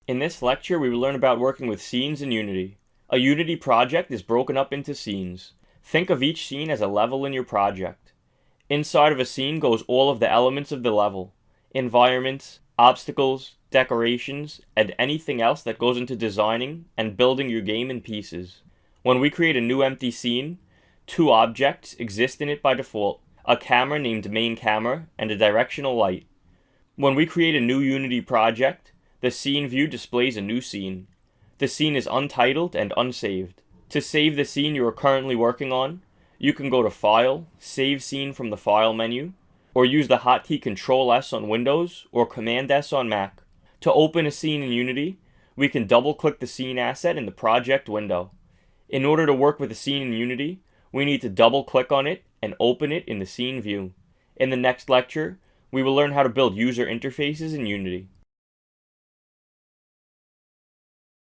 In this lecture, we will learn about working with scenes in Unity. A Unity project is broken up into scenes. Think of each scene as a level in your project. Inside of a scene goes all of the elements of the level: environments, obstacles, decorations, and anything else that goes into designing and building your game in pieces. When we create a new empty scene, two objects exist in it by default: a camera named main camera and a directional light. When we create a new Unity project, the scene view displays a new scene. The scene is untitled and unsaved. To save the scene you are currently working on, you can go to File, Save Scene from the File menu, or use the hotkey Control-S on Windows or Command-S on Mac. To open a scene in Unity, we can double-click the scene asset in the project window. In order to work with a scene in Unity, we need to double-click on it and open it in the scene view. In the next lecture, we will learn how to build user interfaces in Unity.